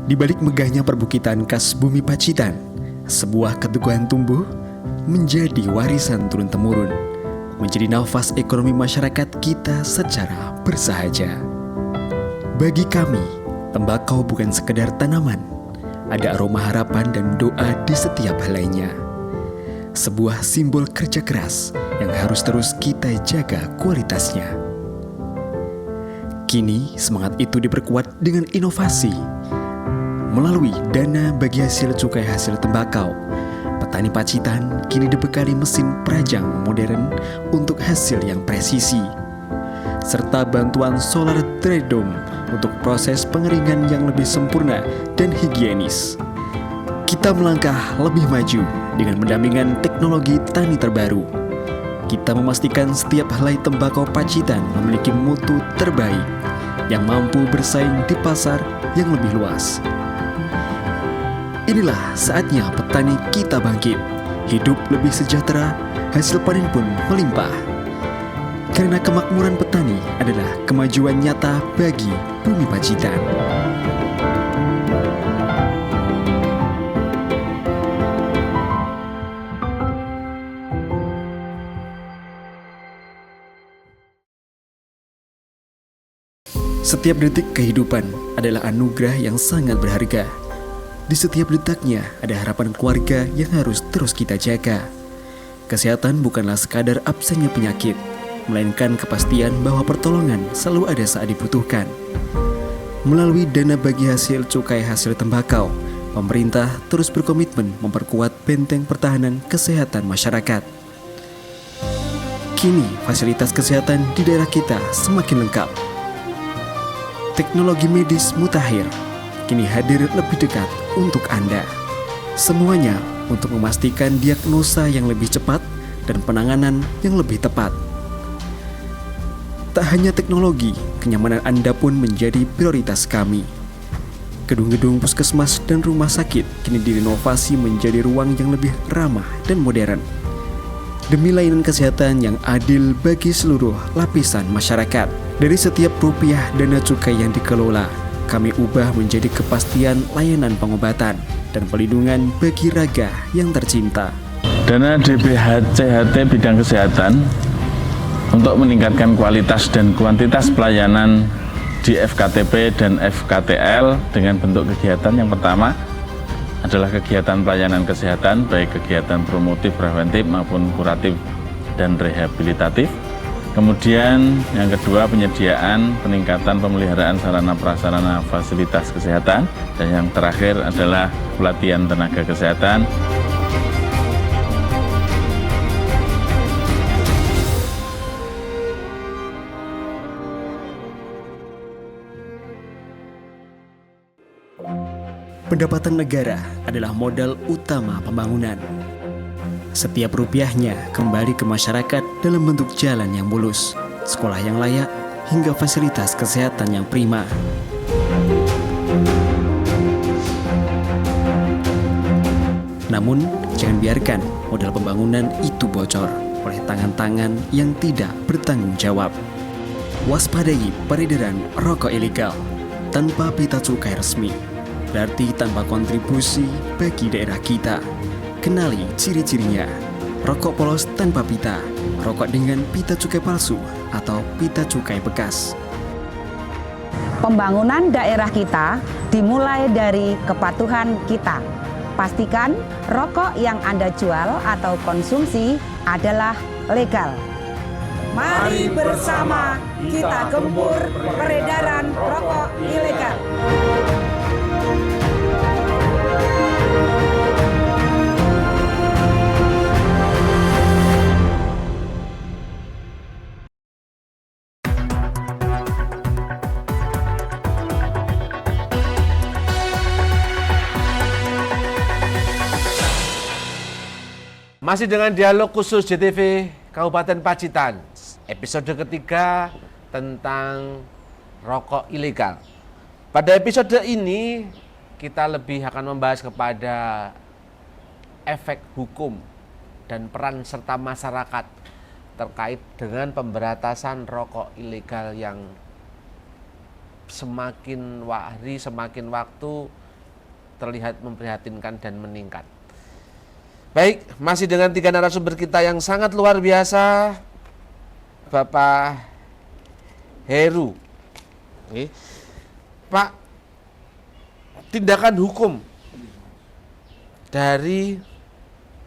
Di balik megahnya perbukitan khas bumi Pacitan, sebuah keteguhan tumbuh menjadi warisan turun-temurun, menjadi nafas ekonomi masyarakat kita secara bersahaja. Bagi kami, tembakau bukan sekedar tanaman, ada aroma harapan dan doa di setiap helainya. Sebuah simbol kerja keras yang harus terus kita jaga kualitasnya. Kini semangat itu diperkuat dengan inovasi. Melalui dana bagi hasil cukai hasil tembakau, petani Pacitan kini dibekali mesin perajang modern untuk hasil yang presisi, serta bantuan solar dredom untuk proses pengeringan yang lebih sempurna dan higienis. Kita melangkah lebih maju dengan mendampingan teknologi tani terbaru. Kita memastikan setiap helai tembakau Pacitan memiliki mutu terbaik yang mampu bersaing di pasar yang lebih luas. Inilah saatnya petani kita bangkit, hidup lebih sejahtera, hasil panen pun melimpah. Karena kemakmuran petani adalah kemajuan nyata bagi bumi Pacitan. Setiap detik kehidupan adalah anugerah yang sangat berharga. Di setiap detaknya ada harapan keluarga yang harus terus kita jaga. Kesehatan bukanlah sekadar absennya penyakit, melainkan kepastian bahwa pertolongan selalu ada saat dibutuhkan. Melalui dana bagi hasil cukai hasil tembakau, pemerintah terus berkomitmen memperkuat benteng pertahanan kesehatan masyarakat. Kini fasilitas kesehatan di daerah kita semakin lengkap. Teknologi medis mutakhir kini hadir lebih dekat untuk Anda. Semuanya untuk memastikan diagnosa yang lebih cepat dan penanganan yang lebih tepat. Tak hanya teknologi, kenyamanan Anda pun menjadi prioritas kami. Gedung-gedung puskesmas dan rumah sakit kini direnovasi menjadi ruang yang lebih ramah dan modern, demi layanan kesehatan yang adil bagi seluruh lapisan masyarakat. Dari setiap rupiah dana cukai yang dikelola, kami ubah menjadi kepastian layanan pengobatan dan pelindungan bagi raga yang tercinta. Dana DBH-CHT bidang kesehatan untuk meningkatkan kualitas dan kuantitas pelayanan di FKTP dan FKTL dengan bentuk kegiatan yang pertama adalah kegiatan pelayanan kesehatan, baik kegiatan promotif, preventif maupun kuratif dan rehabilitatif. Kemudian yang kedua, penyediaan peningkatan pemeliharaan sarana prasarana fasilitas kesehatan, dan yang terakhir adalah pelatihan tenaga kesehatan. Pendapatan negara adalah modal utama pembangunan. Setiap rupiahnya kembali ke masyarakat dalam bentuk jalan yang mulus, sekolah yang layak, hingga fasilitas kesehatan yang prima. Namun, jangan biarkan modal pembangunan itu bocor oleh tangan-tangan yang tidak bertanggung jawab. Waspadai peredaran rokok ilegal tanpa pita cukai resmi, berarti tanpa kontribusi bagi daerah kita. Kenali ciri-cirinya: rokok polos tanpa pita, rokok dengan pita cukai palsu, atau pita cukai bekas. Pembangunan daerah kita dimulai dari kepatuhan kita. Pastikan rokok yang Anda jual atau konsumsi adalah legal. Mari bersama kita gempur peredaran rokok ilegal. Masih dengan dialog khusus JTV Kabupaten Pacitan, episode ketiga tentang rokok ilegal. Pada episode ini kita lebih akan membahas kepada efek hukum dan peran serta masyarakat terkait dengan pemberantasan rokok ilegal yang semakin hari semakin waktu terlihat memprihatinkan dan meningkat. Baik, masih dengan 3 narasumber kita yang sangat luar biasa. Bapak Heru. Oke. Pak, tindakan hukum dari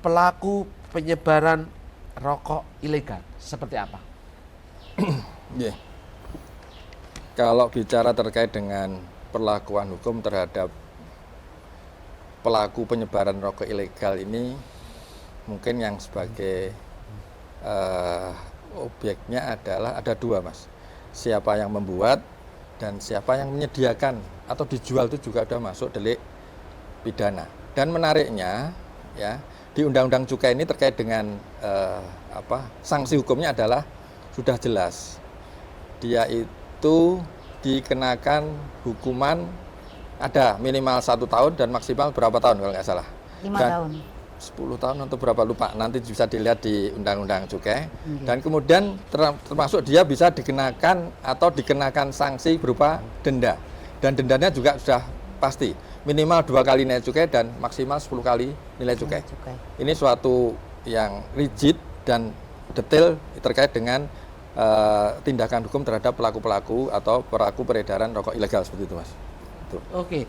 pelaku penyebaran rokok ilegal seperti apa? Yeah. Kalau bicara terkait dengan perlakuan hukum terhadap pelaku penyebaran rokok ilegal ini, mungkin yang sebagai objeknya adalah ada 2, Mas. Siapa yang membuat dan siapa yang menyediakan atau dijual itu juga sudah masuk delik pidana. Dan menariknya, ya, di Undang-Undang Cukai ini terkait dengan sanksi hukumnya adalah sudah jelas. Dia itu dikenakan hukuman ada minimal 1 tahun dan maksimal berapa tahun kalau nggak salah? 5 tahun. 10 tahun atau berapa lupa, nanti bisa dilihat di Undang-Undang Cukai. Dan kemudian termasuk dia bisa dikenakan atau dikenakan sanksi berupa denda. Dan dendanya juga sudah pasti, minimal 2 kali nilai cukai dan maksimal 10 kali nilai cukai. Ini suatu yang rigid dan detail terkait dengan tindakan hukum terhadap pelaku-pelaku atau pelaku peredaran rokok ilegal seperti itu, Mas. Oke.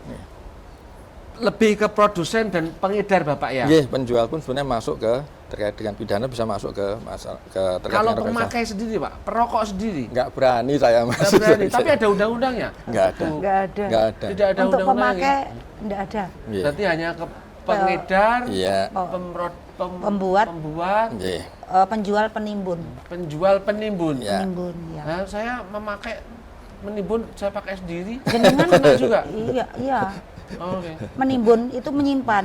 Lebih ke produsen dan pengedar Bapak ya? Iya, penjual pun sebenarnya masuk ke terkait dengan pidana, bisa masuk ke terkait kalau dengan pemakai sendiri Pak, perokok sendiri? Nggak berani saya, Mas. Nggak berani, tapi ada undang-undangnya? Nggak ada. Nggak ada. Nggak ada. Tidak ada Untuk undang-undangnya? pemakai nggak ada. Iya. Berarti hanya ke pengedar, Iya. Pembuat. Iya. Penjual penimbun. penjual penimbun. Iya. Penimbun, ya. Nah, saya memakai menimbun, saya pakai sendiri. Jenengan Kena juga? Iya. Oke. Menimbun itu menyimpan.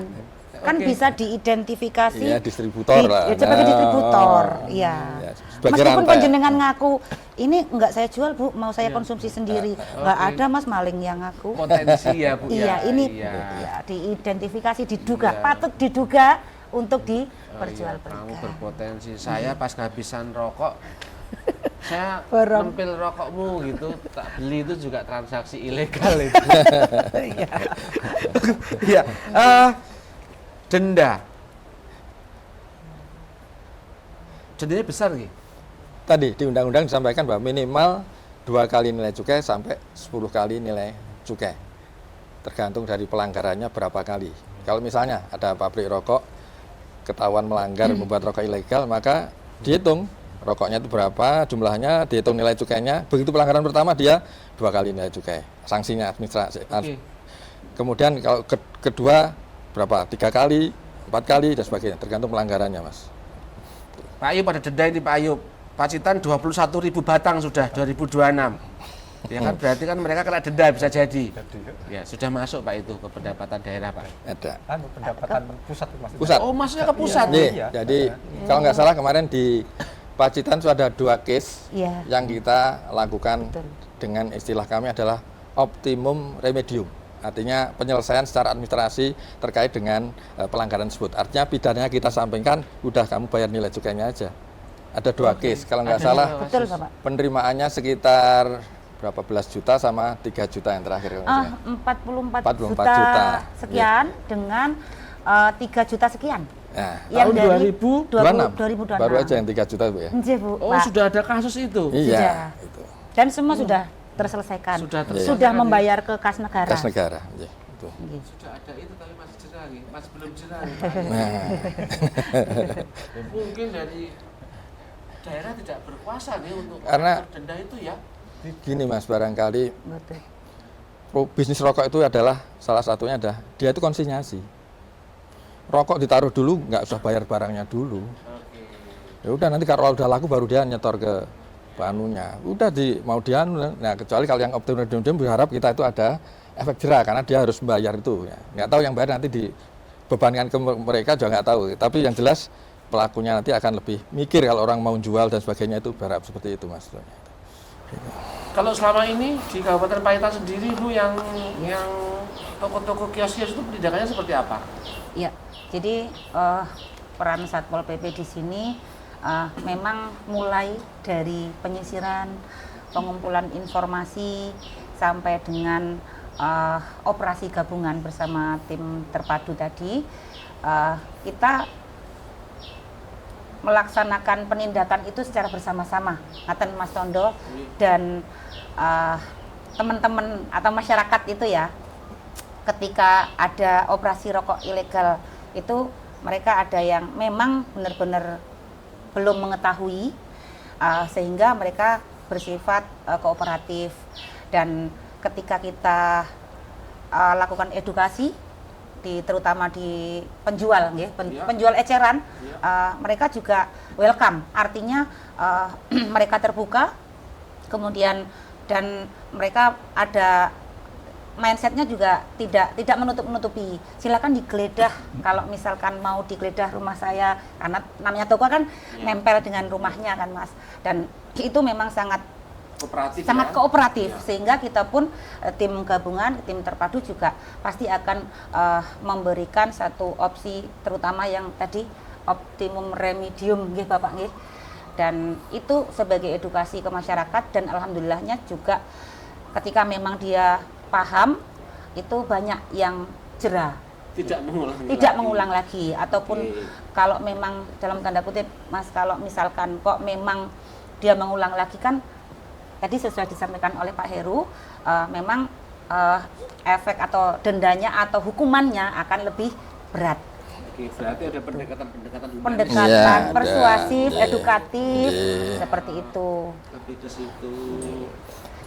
Kan Oke. bisa diidentifikasi. Iya, distributor lah. Sebagai Nah. distributor, iya. Ya, sebagai Meskipun rantai. panjenengan ngaku, ini enggak saya jual Bu, mau saya konsumsi sendiri. Enggak Oke. ada Mas maling yang ngaku. Potensi ya Bu Iya, ya. ini Iya. ya, diidentifikasi, diduga, Iya. patut diduga untuk Oh iya, diperjualbelikan. kamu berpotensi. Saya pas kehabisan rokok, saya Borong. nempel rokokmu gitu, tak beli itu juga transaksi ilegal itu. Iya. Denda. Dendanya besar gitu. Tadi di undang-undang disampaikan bahwa minimal 2 kali nilai cukai sampai 10 kali nilai cukai. Tergantung dari pelanggarannya berapa kali. Kalau misalnya ada pabrik rokok ketahuan melanggar membuat rokok ilegal, maka dihitung rokoknya itu berapa, jumlahnya, dihitung nilai cukainya. Begitu pelanggaran pertama dia 2 kali nilai cukai. Sanksinya administrasi. Oke. Kemudian kalau kedua berapa? 3 kali, 4 kali dan sebagainya. Tergantung pelanggarannya, Mas. Pak Ayub ada denda ini Pak Ayub. Pacitan 21.000 batang sudah 2026. Ya kan berarti kan mereka kena denda bisa jadi. Ya sudah masuk Pak itu ke pendapatan daerah Pak. Ada. Pendapatan pusat Mas. Pusat. Oh maksudnya ke pusat. Iya, jadi kalau nggak salah kemarin di Pacitan sudah ada 2 case Iya. yang kita lakukan Betul. dengan istilah kami adalah optimum remedium. Artinya penyelesaian secara administrasi terkait dengan pelanggaran tersebut. Artinya pidananya kita sampaikan, udah kamu bayar nilai cukainya aja. Ada 2 case, kalau nggak Ada salah Betul, Bapak. penerimaannya sekitar berapa belas juta sama 3 juta yang terakhir. kalau nggak salah. 44 44 juta, juta. sekian dengan 3 juta sekian. Nah, Yang Tahun dari 2026. 2026. Baru aja yang 3 juta Bu ya. Nggih, Bu. Oh Pak. sudah ada kasus itu. Iya, Sudah. itu. Dan semua sudah terselesaikan. Sudah terselesaikan. Sudah membayar ke kas negara. Kas negara. Iya, itu. Nggih. Sudah ada itu tapi masih jerah lagi, masih belum jerah. Nah, Mungkin dari daerah tidak berkuasa nih untuk Karena- mengatur denda itu ya. gini Mas, barangkali Betul. bisnis rokok itu adalah salah satunya adalah dia itu konsinyasi. Rokok ditaruh dulu, nggak usah bayar barangnya dulu. Ya udah nanti kalau udah laku baru dia nyetor ke banunya. Udah mau dianu. Nah kecuali kalau yang optimum berharap kita itu ada efek jerah karena dia harus membayar itu. Ya. Nggak tahu yang bayar nanti dibebankan ke mereka juga nggak tahu. Tapi yang jelas pelakunya nanti akan lebih mikir kalau orang mau jual dan sebagainya itu berharap seperti itu Mas. Kalau selama ini di Kabupaten Pacitan sendiri Bu yang toko-toko kios-kios itu penindakannya seperti apa? Ya, jadi peran Satpol PP di sini memang mulai dari penyisiran, pengumpulan informasi sampai dengan operasi gabungan bersama tim terpadu tadi, kita melaksanakan penindakan itu secara bersama-sama, ngaten Mas Tondo, dan teman-teman atau masyarakat itu ya, ketika ada operasi rokok ilegal itu mereka ada yang memang benar-benar belum mengetahui, sehingga mereka bersifat kooperatif, dan ketika kita lakukan edukasi terutama di penjual, penjual eceran, mereka juga welcome, artinya mereka terbuka, kemudian dan mereka ada mindsetnya juga tidak menutup-nutupi, silakan digeledah kalau misalkan mau digeledah rumah saya, karena namanya toko kan nempel dengan rumahnya kan Mas, dan itu memang sangat kooperatif, sehingga kita pun tim gabungan, tim terpadu juga pasti akan memberikan satu opsi, terutama yang tadi optimum remedium nggih Bapak nggih, dan itu sebagai edukasi ke masyarakat, dan alhamdulillahnya juga ketika memang dia paham itu banyak yang jera, tidak mengulang lagi, ataupun kalau memang dalam tanda kutip Mas, kalau misalkan kok memang dia mengulang lagi, kan tadi sesuai disampaikan oleh Pak Heru, memang efek atau dendanya atau hukumannya akan lebih berat. Oke, berarti ada pendekatan persuasif, edukatif, seperti itu. Lebih ke situ.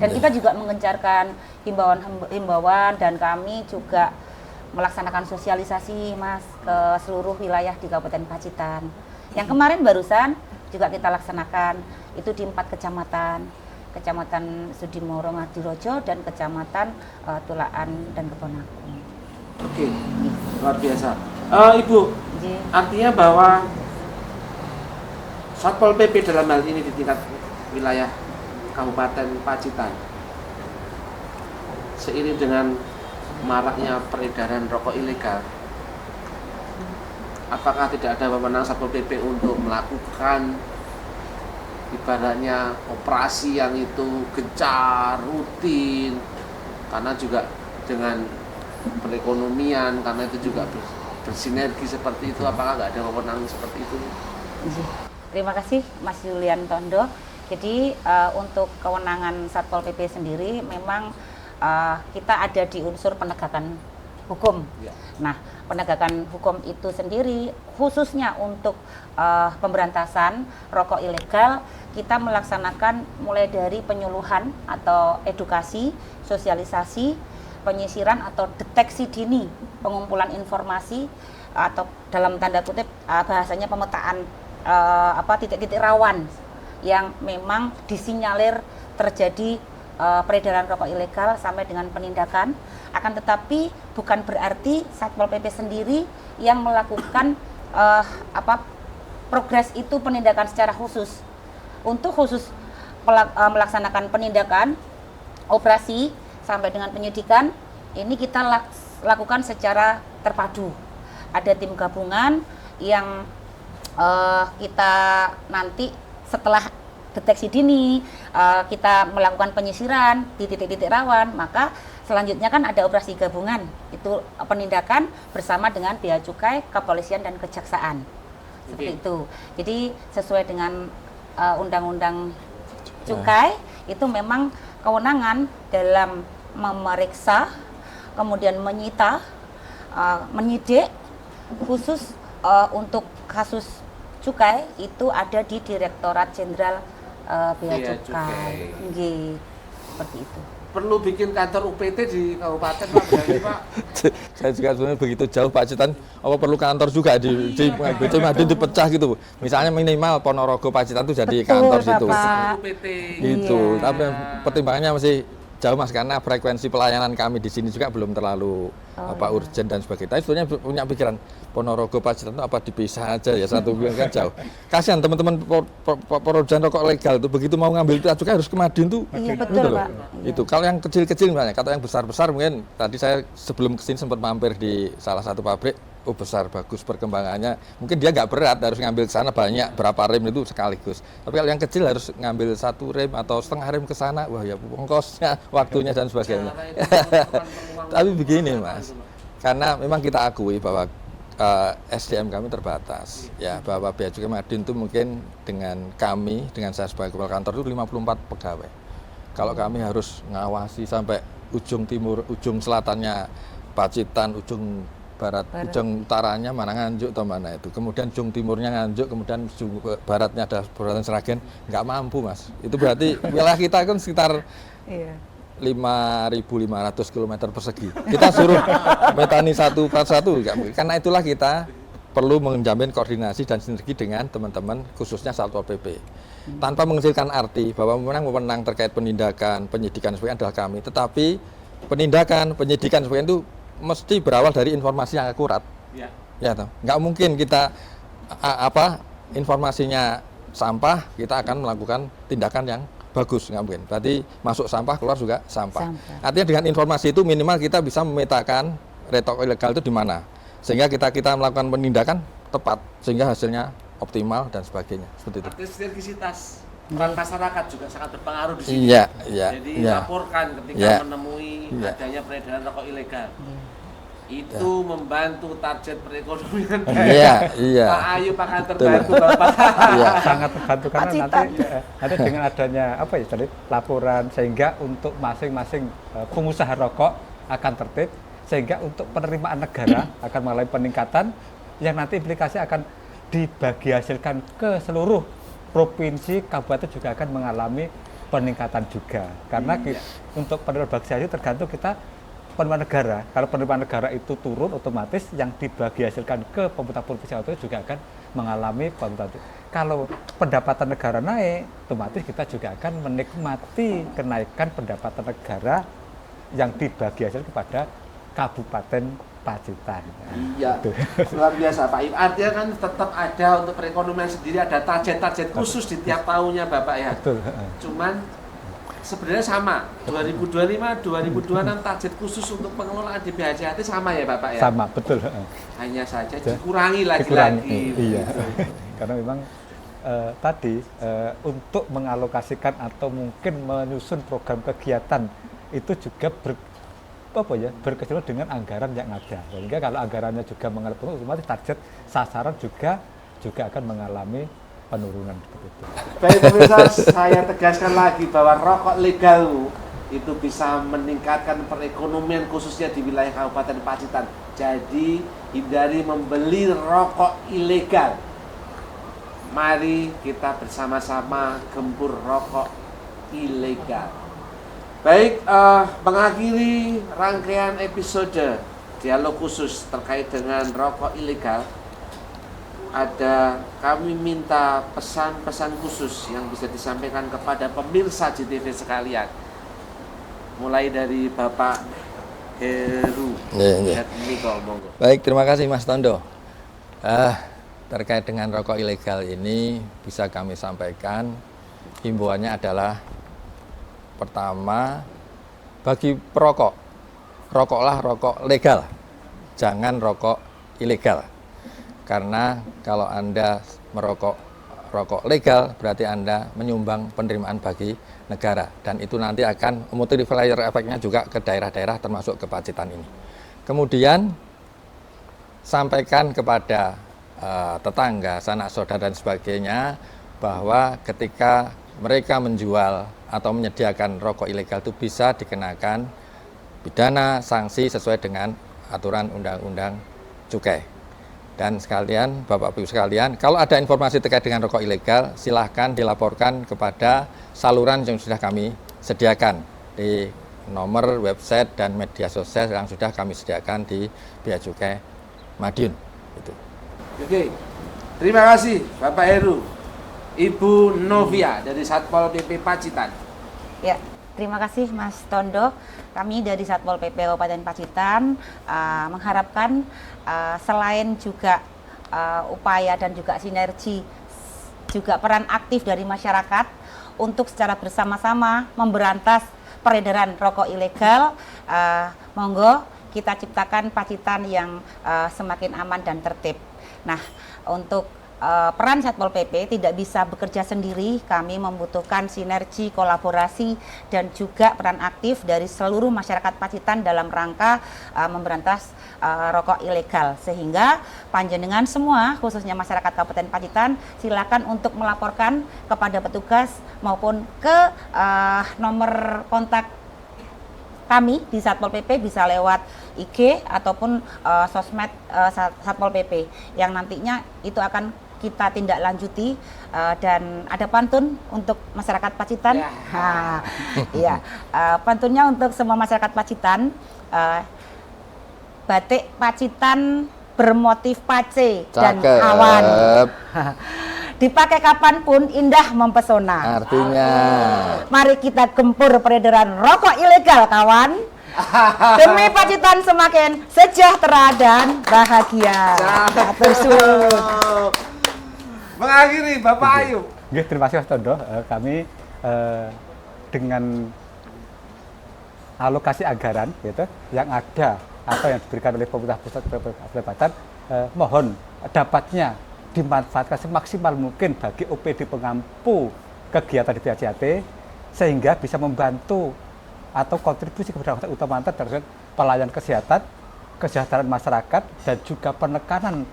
Dan kita juga mengencarkan himbauan dan kami juga melaksanakan sosialisasi Mas ke seluruh wilayah di Kabupaten Pacitan. Yang kemarin barusan juga kita laksanakan itu di 4 kecamatan. Kecamatan Sudimoro Ngadirojo dan Kecamatan Tulaan dan Kebonakung. Oke, luar biasa. Ibu, artinya bahwa Satpol PP dalam hal ini di tingkat wilayah Kabupaten Pacitan, seiring dengan maraknya peredaran rokok ilegal, apakah tidak ada wewenang Satpol PP untuk melakukan ibaratnya operasi yang itu gencar, rutin, karena juga dengan perekonomian, karena itu juga bersinergi seperti itu, apakah nggak ada wewenang seperti itu? Terima kasih Mas Julian Tondo. Jadi untuk kewenangan Satpol PP sendiri memang kita ada di unsur penegakan hukum. Nah, penegakan hukum itu sendiri khususnya untuk pemberantasan rokok ilegal, kita melaksanakan mulai dari penyuluhan atau edukasi, sosialisasi, penyisiran atau deteksi dini, pengumpulan informasi, atau dalam tanda kutip bahasanya pemetaan titik-titik rawan yang memang disinyalir terjadi peredaran rokok ilegal sampai dengan penindakan. Akan tetapi bukan berarti Satpol PP sendiri yang melakukan progres itu penindakan secara khusus. Untuk khusus melaksanakan penindakan, operasi sampai dengan penyidikan, ini kita lakukan secara terpadu. Ada tim gabungan yang kita nanti setelah deteksi dini, kita melakukan penyisiran di titik-titik rawan, maka selanjutnya kan ada operasi gabungan, itu penindakan bersama dengan Bea Cukai, Kepolisian dan Kejaksaan. Seperti itu. Jadi sesuai dengan Undang-Undang Cukai, itu memang kewenangan dalam memeriksa, kemudian menyita, menyidik, khusus untuk kasus cukai itu ada di Direktorat Jenderal Bea Cukai. Seperti itu. Perlu bikin kantor UPT di kabupaten Pak, berarti Pak? Saya juga sebenarnya begitu jauh Pacitan, apa perlu kantor juga di Madin dipecah gitu. Misalnya minimal Ponorogo Pacitan itu jadi kantor situ. UPT. Gitu. Tapi pertimbangannya masih jauh Mas, karena frekuensi pelayanan kami di sini juga belum terlalu urgent dan sebagainya. Sebetulnya punya pikiran Ponorogo Pacitan itu apa dipisah aja ya, satu bulan kan jauh. Kasihan teman-teman produsen rokok legal itu begitu mau ngambil Bea Cukai harus ke Madin tuh. Iya betul gitu Pak. Itu kalau yang kecil-kecil misalnya, kalau yang besar-besar mungkin tadi saya sebelum kesini sempat mampir di salah satu pabrik oh besar, bagus perkembangannya. Mungkin dia nggak berat, harus ngambil ke sana banyak, berapa rem itu sekaligus. Tapi kalau yang kecil harus ngambil 1 rem atau setengah rem ke sana, wah ya ongkosnya, waktunya dan sebagainya. Tapi begini Mas, karena memang kita akui bahwa SDM kami terbatas. Ya, bahwa Bea Cukai Madiun itu mungkin dengan kami, dengan saya sebagai kepala kantor itu 54 pegawai. Kalau kami harus ngawasi sampai ujung timur, ujung selatannya Pacitan, ujung barat, ujung utaranya mana Nganjuk atau mana itu. Kemudian ujung timurnya Nganjuk, kemudian ujung baratnya ada Kabupaten Sragen, nggak mampu Mas. Itu berarti wilayah kita kan sekitar 5.500 km persegi. Kita suruh metani satu per satu, nggak mungkin. Karena itulah kita perlu menjamin koordinasi dan sinergi dengan teman-teman khususnya Satpol PP. Tanpa mengecilkan arti bahwa wewenang terkait penindakan, penyidikan sebagainya adalah kami. Tetapi penindakan, penyidikan sebagainya itu mesti berawal dari informasi yang akurat. Ya toh. Nggak mungkin kita informasinya sampah, kita akan melakukan tindakan yang bagus, nggak mungkin. Berarti masuk sampah, keluar juga sampah. Artinya dengan informasi itu minimal kita bisa memetakan rokok ilegal itu di mana. Sehingga kita melakukan penindakan tepat, sehingga hasilnya optimal dan sebagainya. Seperti itu. Artinya sinergisitas peran masyarakat juga sangat berpengaruh di sini. Iya. Jadi laporkan ketika menemui adanya peredaran rokok ilegal. Itu membantu target perekonomian daerah. Pak Ayu akan terbantu Bapak. Sangat terbantu karena nanti dengan adanya tadi laporan, sehingga untuk masing-masing pengusaha rokok akan tertib, sehingga untuk penerimaan negara akan mengalami peningkatan yang nanti implikasi akan dibagi hasilkan ke seluruh provinsi, kabupaten juga akan mengalami peningkatan juga. Karena untuk penerimaan bagi hasil tergantung kita penerimaan negara. Kalau penerimaan negara itu turun, otomatis yang dibagi hasilkan ke pemerintah provinsi itu juga akan mengalami peningkatan. Kalau pendapatan negara naik, otomatis kita juga akan menikmati kenaikan pendapatan negara yang dibagi hasil kepada Kabupaten Pacitan. Iya, luar biasa Pak Ayu. Artinya kan tetap ada untuk perekonomian sendiri, ada target-target khusus di tiap tahunnya Bapak ya. Betul. Cuman sebenarnya sama, 2025, 2026 target khusus untuk pengelolaan di BHJAT sama ya Bapak ya? Sama, betul. Hanya saja dikurangi lagi-lagi. Iya, karena memang tadi untuk mengalokasikan atau mungkin menyusun program kegiatan itu juga berkeseluruhan dengan anggaran yang ada. Sehingga kalau anggarannya juga mengalami penurunan, otomatis target sasaran juga akan mengalami penurunan seperti itu. Baik pemirsa, saya tegaskan lagi bahwa rokok legal itu bisa meningkatkan perekonomian khususnya di wilayah Kabupaten Pacitan. Jadi hindari membeli rokok ilegal. Mari kita bersama-sama gempur rokok ilegal. Baik, mengakhiri rangkaian episode dialog khusus terkait dengan rokok ilegal, kami minta pesan-pesan khusus yang bisa disampaikan kepada pemirsa JTV sekalian. Mulai dari Bapak Heru. Baik, terima kasih Mas Tondo. Terkait dengan rokok ilegal ini bisa kami sampaikan, himbauannya adalah pertama, bagi perokok, rokoklah rokok legal, jangan rokok ilegal. Karena kalau Anda merokok rokok legal, berarti Anda menyumbang penerimaan bagi negara. Dan itu nanti akan multiplier efeknya juga ke daerah-daerah termasuk ke Pacitan ini. Kemudian, sampaikan kepada tetangga, sanak saudara dan sebagainya, bahwa ketika mereka menjual atau menyediakan rokok ilegal itu bisa dikenakan pidana sanksi sesuai dengan aturan Undang-Undang Cukai. Dan sekalian, Bapak Ibu sekalian, kalau ada informasi terkait dengan rokok ilegal, silahkan dilaporkan kepada saluran yang sudah kami sediakan di nomor website dan media sosial yang sudah kami sediakan di Bea Cukai Madiun. Itu. Oke, terima kasih Bapak Heru. Ibu Novia dari Satpol PP Pacitan. Ya, terima kasih Mas Tondo. Kami dari Satpol PP Kabupaten Pacitan mengharapkan selain juga upaya dan juga sinergi, juga peran aktif dari masyarakat untuk secara bersama-sama memberantas peredaran rokok ilegal, monggo kita ciptakan Pacitan yang semakin aman dan tertib. Nah, untuk peran Satpol PP tidak bisa bekerja sendiri, kami membutuhkan sinergi, kolaborasi, dan juga peran aktif dari seluruh masyarakat Pacitan dalam rangka memberantas rokok ilegal. Sehingga panjenengan semua, khususnya masyarakat Kabupaten Pacitan, silakan untuk melaporkan kepada petugas maupun ke nomor kontak kami di Satpol PP, bisa lewat IG ataupun sosmed Satpol PP, yang nantinya itu akan kita tindak lanjuti, dan ada pantun untuk masyarakat Pacitan. Iya, pantunnya untuk semua masyarakat Pacitan. Batik Pacitan bermotif pace dan awan. Dipakai kapanpun indah mempesona. Artinya, mari kita gempur peredaran rokok ilegal, kawan. Demi Pacitan semakin sejahtera dan bahagia. Mengakhiri Bapak Ayub. Nggih, terima kasih Mas Tondo. Kami dengan alokasi anggaran gitu yang ada atau yang diberikan oleh pemerintah pusat Kabupaten Pacitan, mohon dapatnya dimanfaatkan semaksimal mungkin bagi OPD pengampu kegiatan di PAJAT, sehingga bisa membantu atau kontribusi kepada utama terhadap pelayanan kesehatan, kesejahteraan masyarakat, dan juga penekanan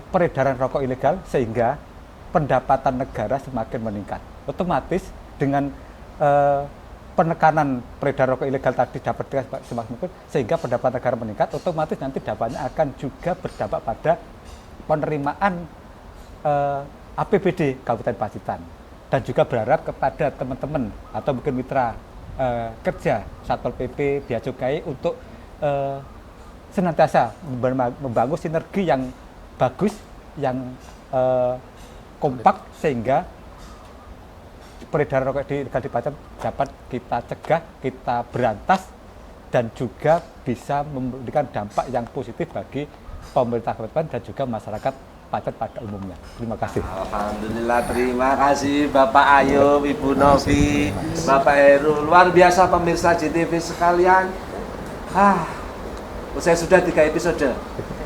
peredaran rokok ilegal, sehingga pendapatan negara semakin meningkat. Otomatis dengan penekanan peredaran rokok ilegal tadi dapat semakin mungkin, sehingga pendapatan negara meningkat, otomatis nanti dampaknya akan juga berdampak pada penerimaan APBD Kabupaten Pacitan. Dan juga berharap kepada teman-teman atau mungkin mitra kerja Satpol PP, Bea Cukai untuk senantiasa membangun sinergi yang bagus, yang kompak, sehingga peredaran rokok di Pacitan dapat kita cegah, kita berantas, dan juga bisa memberikan dampak yang positif bagi pemerintah kabupaten dan juga masyarakat Pacitan pada umumnya. Terima kasih. Alhamdulillah, terima kasih Bapak Ayub, Ibu Novi, Bapak Heru. Luar biasa pemirsa JTV sekalian. Saya sudah 3 episode.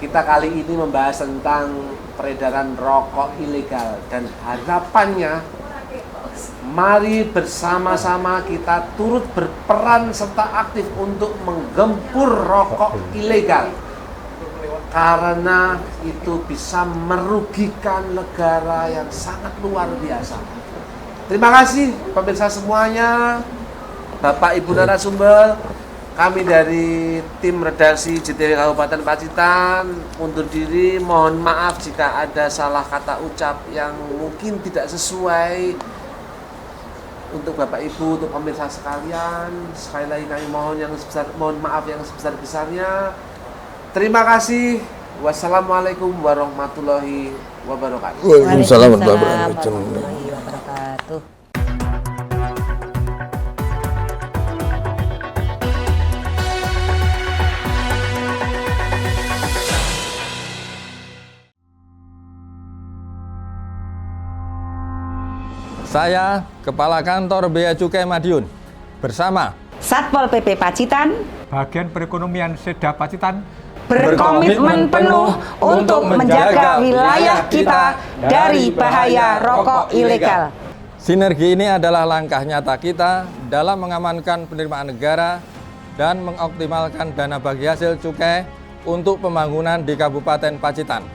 Kita kali ini membahas tentang peredaran rokok ilegal, dan harapannya mari bersama-sama kita turut berperan serta aktif untuk menggempur rokok ilegal, karena itu bisa merugikan negara yang sangat luar biasa. Terima kasih pemirsa semuanya, Bapak Ibu narasumber. Kami dari tim redaksi JTV Kabupaten Pacitan undur diri. Mohon maaf jika ada salah kata ucap yang mungkin tidak sesuai. Untuk Bapak Ibu, untuk pemirsa sekalian, sekali lagi kami mohon maaf yang sebesar-besarnya. Terima kasih. Wassalamualaikum warahmatullahi wabarakatuh. Waalaikumsalam warahmatullahi wabarakatuh. saya Kepala Kantor Bea Cukai Madiun bersama Satpol PP Pacitan, Bagian Perekonomian Seda Pacitan, berkomitmen penuh untuk menjaga wilayah kita dari bahaya rokok ilegal. Sinergi ini adalah langkah nyata kita dalam mengamankan penerimaan negara dan mengoptimalkan dana bagi hasil cukai untuk pembangunan di Kabupaten Pacitan.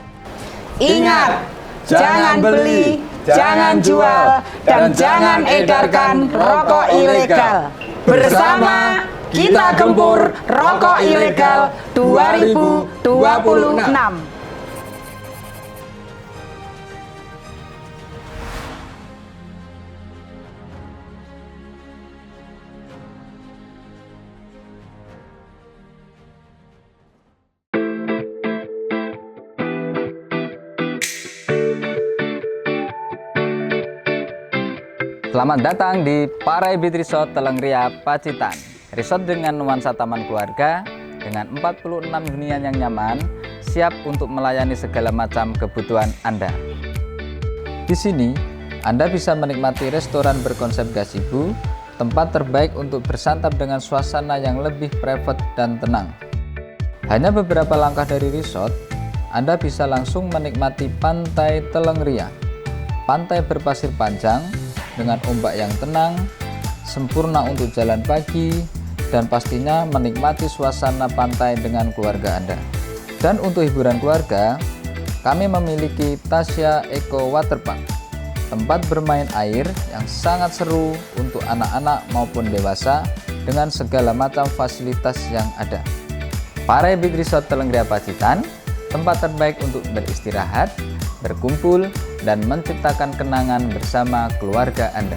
Ingat, jangan beli, jangan jual, dan jangan edarkan rokok ilegal. Bersama kita gempur rokok ilegal 2026. Selamat datang di Parai Beach Resort Telengria, Pacitan. Resort dengan nuansa taman keluarga, dengan 46 hunian yang nyaman, siap untuk melayani segala macam kebutuhan Anda. Di sini, Anda bisa menikmati restoran berkonsep gazebo, tempat terbaik untuk bersantap dengan suasana yang lebih private dan tenang. Hanya beberapa langkah dari resort, Anda bisa langsung menikmati Pantai Telengria. Pantai berpasir panjang dengan ombak yang tenang, sempurna untuk jalan pagi, dan pastinya menikmati suasana pantai dengan keluarga Anda. Dan untuk hiburan keluarga, kami memiliki Tasya Eco Waterpark, tempat bermain air yang sangat seru untuk anak-anak maupun dewasa dengan segala macam fasilitas yang ada. Parai Beach Resort Telengria Pacitan, tempat terbaik untuk beristirahat, berkumpul, dan menciptakan kenangan bersama keluarga Anda.